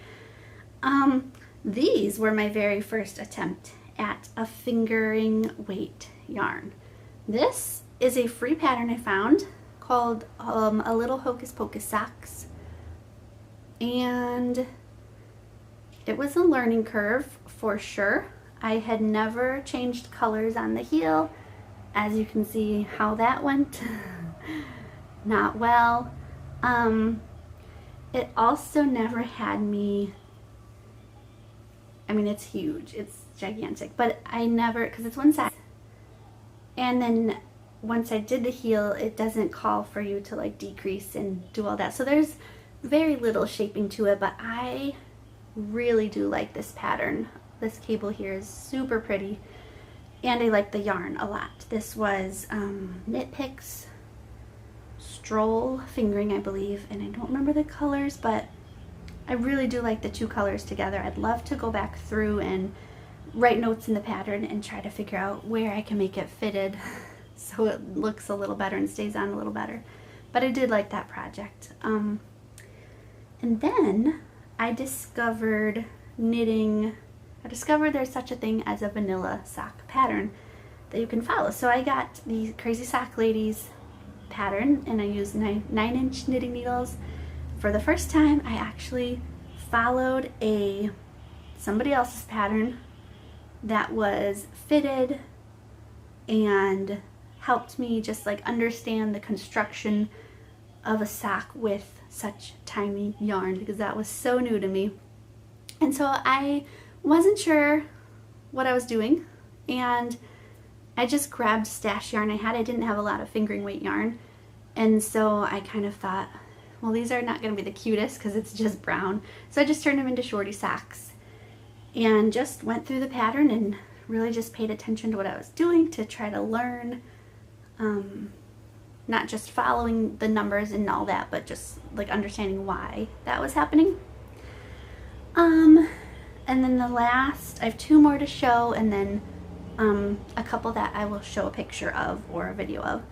These were my very first attempt at a fingering weight yarn. This is a free pattern I found called A Little Hocus Pocus Socks. And it was a learning curve for sure. I had never changed colors on the heel. As you can see how that went. Not well. It also never had me, I mean, it's huge, it's gigantic, but I never, because it's one size, and then once I did the heel, it doesn't call for you to like decrease and do all that, so there's very little shaping to it, but I really do like this pattern. This cable here is super pretty, and I like the yarn a lot. This was Knit Picks Stroll Fingering, I believe, and I don't remember the colors, but I really do like the two colors together. I'd love to go back through and write notes in the pattern and try to figure out where I can make it fitted so it looks a little better and stays on a little better. But I did like that project. And then I discovered knitting. I discovered there's such a thing as a vanilla sock pattern that you can follow. So I got the Crazy Sock Ladies pattern, and I used 9-inch knitting needles. For the first time, I actually followed somebody else's pattern that was fitted and helped me just like understand the construction of a sock with such tiny yarn, because that was so new to me. And so I wasn't sure what I was doing, and I just grabbed stash yarn I had. I didn't have a lot of fingering weight yarn, and so I kind of thought, well, these are not going to be the cutest because it's just brown. So I just turned them into shorty socks and just went through the pattern and really just paid attention to what I was doing to try to learn, not just following the numbers and all that, but just like understanding why that was happening. And then the last, I have two more to show, and then a couple that I will show a picture of or a video of.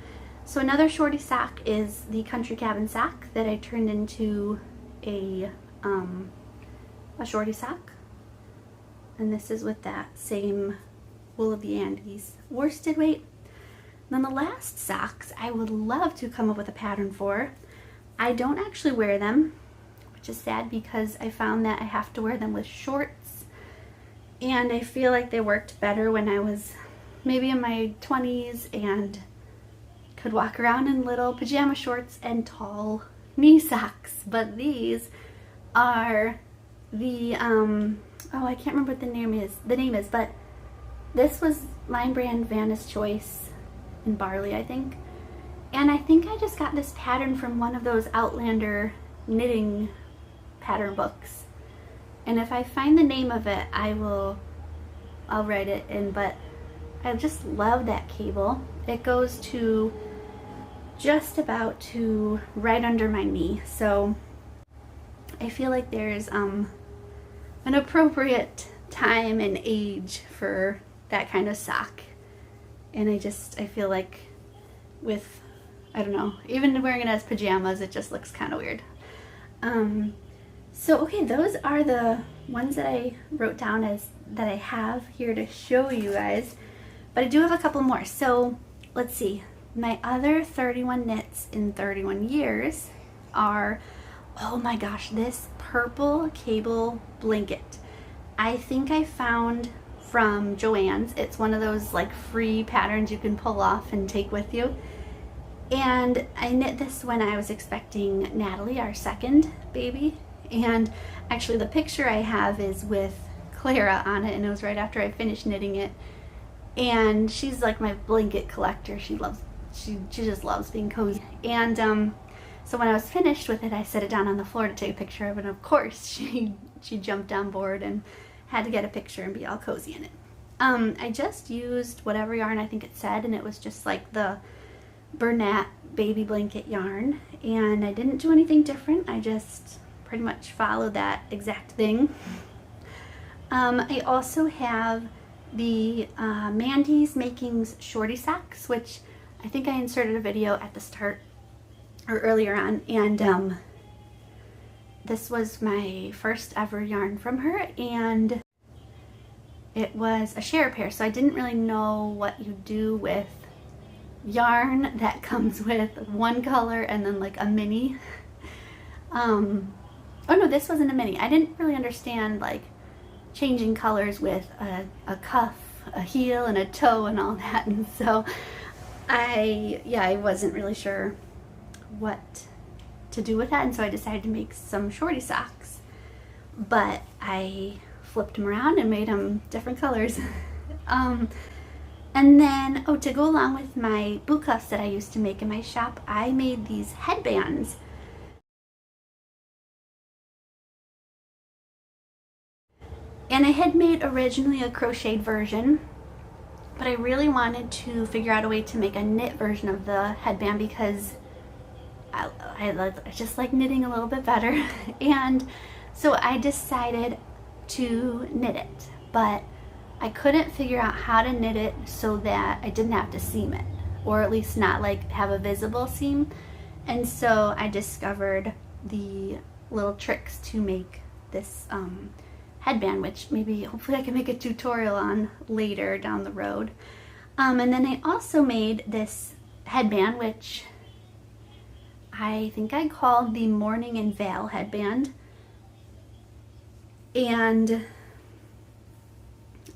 So another shorty sock is the Country Cabin sock that I turned into a shorty sock. And this is with that same Wool of the Andes worsted weight. And then the last socks I would love to come up with a pattern for. I don't actually wear them, which is sad because I found that I have to wear them with shorts. And I feel like they worked better when I was maybe in my 20s and could walk around in little pajama shorts and tall knee socks. But these are the, oh, I can't remember what the name is, but this was Line Brand Vanna's Choice in Barley, I think. And I think I just got this pattern from one of those Outlander knitting pattern books. And if I find the name of it, I'll write it in, but I just love that cable. It goes to just about to right under my knee, so I feel like there's an appropriate time and age for that kind of sock. And I feel like with, I don't know, even wearing it as pajamas, it just looks kind of weird. So okay, those are the ones that I wrote down that I have here to show you guys, but I do have a couple more. So let's see, my other 31 knits in 31 years are, oh my gosh, this purple cable blanket. I think I found from Joann's. It's one of those like free patterns you can pull off and take with you. And I knit this when I was expecting Natalie, our second baby. And actually the picture I have is with Clara on it, and it was right after I finished knitting it. And she's like my blanket collector. She just loves being cozy. And so when I was finished with it, I set it down on the floor to take a picture of it. And of course, she jumped on board and had to get a picture and be all cozy in it. I just used whatever yarn I think it said, and it was just like the Bernat baby blanket yarn. And I didn't do anything different. I just pretty much followed that exact thing. I also have the Mandi's Makings shorty socks, which I think I inserted a video at the start or earlier on, and this was my first ever yarn from her, and it was a share pair, so I didn't really know what you do with yarn that comes with one color and then like a mini. Oh no, this wasn't a mini. I didn't really understand like changing colors with a cuff, a heel, and a toe and all that, and so I wasn't really sure what to do with that, and so I decided to make some shorty socks, but I flipped them around and made them different colors. And then, oh, to go along with my boot cuffs that I used to make in my shop, I made these headbands. And I had made originally a crocheted version, but I really wanted to figure out a way to make a knit version of the headband because I just like knitting a little bit better. And so I decided to knit it, but I couldn't figure out how to knit it so that I didn't have to seam it, or at least not like have a visible seam. And so I discovered the little tricks to make this headband, which maybe hopefully I can make a tutorial on later down the road. And then I also made this headband, which I think I called the Morning and Veil headband, and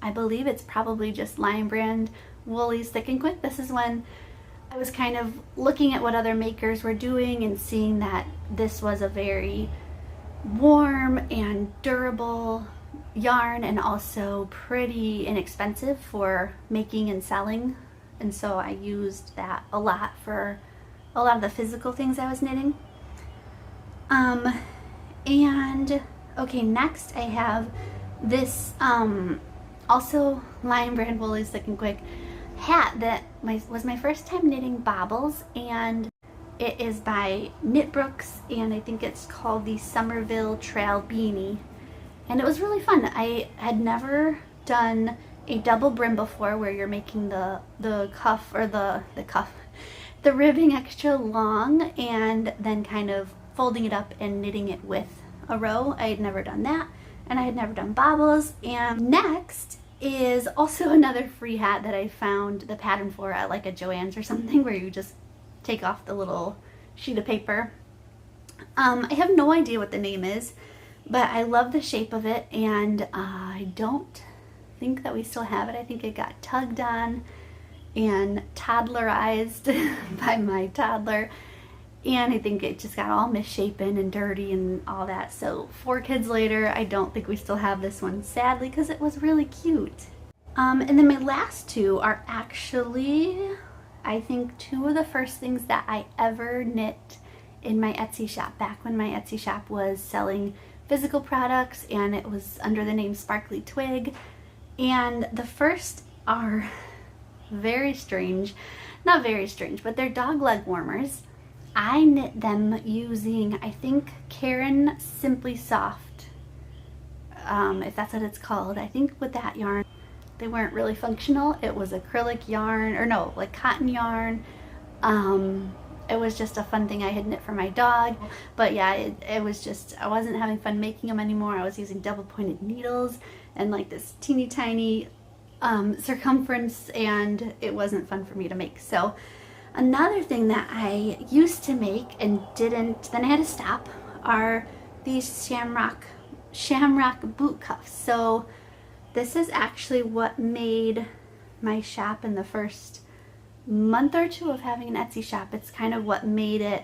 I believe it's probably just Lion Brand Woolies Thick and Quick. This is when I was kind of looking at what other makers were doing and seeing that this was a very warm and durable yarn and also pretty inexpensive for making and selling, and so I used that a lot for a lot of the physical things I was knitting. And okay, next I have this also Lion Brand Woolies Thick and Quick hat that was my first time knitting baubles, and it is by Knitbrooks, and I think it's called the Somerville Trail Beanie, and it was really fun. I had never done a double brim before where you're making the cuff or the ribbing extra long and then kind of folding it up and knitting it with a row. I had never done that, and I had never done baubles. And next is also another free hat that I found the pattern for at like a Joann's or something, where you just take off the little sheet of paper. I have no idea what the name is, but I love the shape of it, and I don't think that we still have it. I think it got tugged on and toddlerized by my toddler, and I think it just got all misshapen and dirty and all that. So 4 kids later, I don't think we still have this one, sadly, because it was really cute. And then my last 2 are actually, I think, 2 of the first things that I ever knit in my Etsy shop, back when my Etsy shop was selling physical products and it was under the name Sparkly Twig. And the first are very strange, not very strange, but they're dog leg warmers. I knit them using, I think, Caron Simply Soft, if that's what it's called. I think with that yarn, they weren't really functional. It was acrylic yarn, or no, like cotton yarn. It was just a fun thing I had knit for my dog. But yeah, it was just, I wasn't having fun making them anymore. I was using double pointed needles and like this teeny tiny circumference, and it wasn't fun for me to make. So another thing that I used to make and didn't, then I had to stop, are these shamrock boot cuffs. So this is actually what made my shop in the first month or 2 of having an Etsy shop. It's kind of what made it,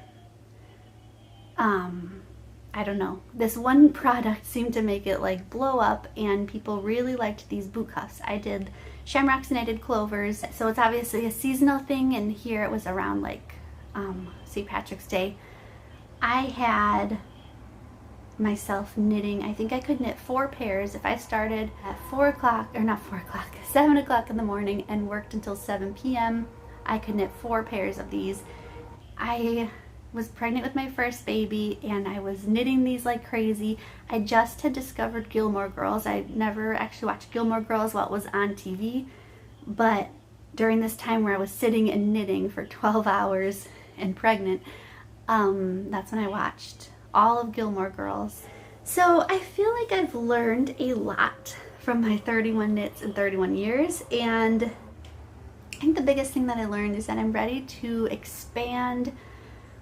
I don't know, this one product seemed to make it like blow up, and people really liked these boot cuffs. I did shamrocks and I did clovers, so it's obviously a seasonal thing, and here it was around like St. Patrick's Day. I had myself knitting, I think I could knit 4 pairs if I started at 4 o'clock, or not 4 o'clock, 7 o'clock in the morning and worked until 7 p.m. I could knit 4 pairs of these. I was pregnant with my first baby and I was knitting these like crazy. I just had discovered Gilmore Girls. I never actually watched Gilmore Girls while it was on TV, but during this time where I was sitting and knitting for 12 hours and pregnant, That's when I watched all of Gilmore Girls. So I feel like I've learned a lot from my 31 knits in 31 years, and I think the biggest thing that I learned is that I'm ready to expand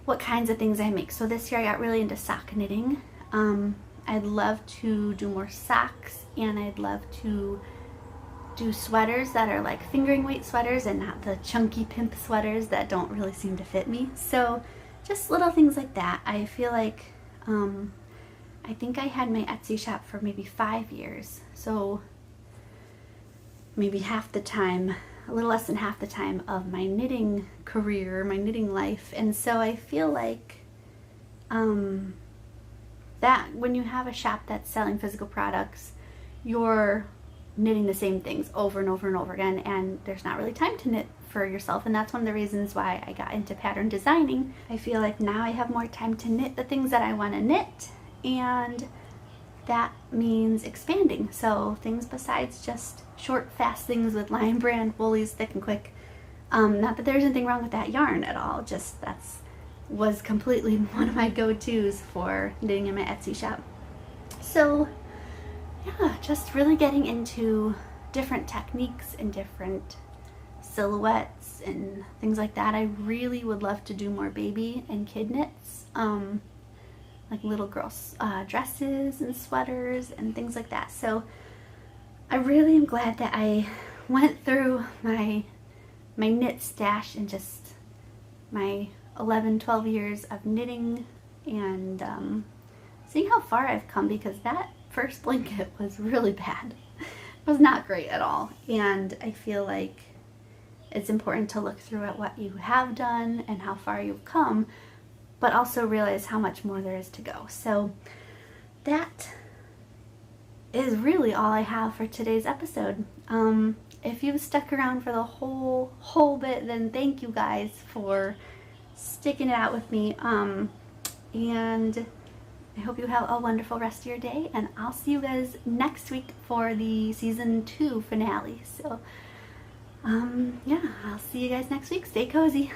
what kinds of things I make. So this year I got really into sock knitting. I'd love to do more socks, and I'd love to do sweaters that are like fingering weight sweaters and not the chunky pimp sweaters that don't really seem to fit me. So just little things like that. I feel like I think I had my Etsy shop for maybe 5 years, so maybe half the time, a little less than half the time of my knitting career, my knitting life. And so I feel like that when you have a shop that's selling physical products, you're knitting the same things over and over and over again, and there's not really time to knit for yourself. And that's one of the reasons why I got into pattern designing. I feel like now I have more time to knit the things that I want to knit, and that means expanding. So things besides just short, fast things with Lion Brand Woolies Thick and Quick. Not that there's anything wrong with that yarn at all, just was completely one of my go-tos for knitting in my Etsy shop. So yeah, just really getting into different techniques and different silhouettes and things like that. I really would love to do more baby and kid knits, like little girls dresses and sweaters and things like that. So I really am glad that I went through my knit stash and just my 11-12 years of knitting, and seeing how far I've come, because that first blanket was really bad. It was not great at all, and I feel like it's important to look through at what you have done and how far you've come, but also realize how much more there is to go. So that is really all I have for today's episode. If you've stuck around for the whole bit, then thank you guys for sticking it out with me, and I hope you have a wonderful rest of your day, and I'll see you guys next week for the season 2 finale. So yeah, I'll see you guys next week. Stay cozy.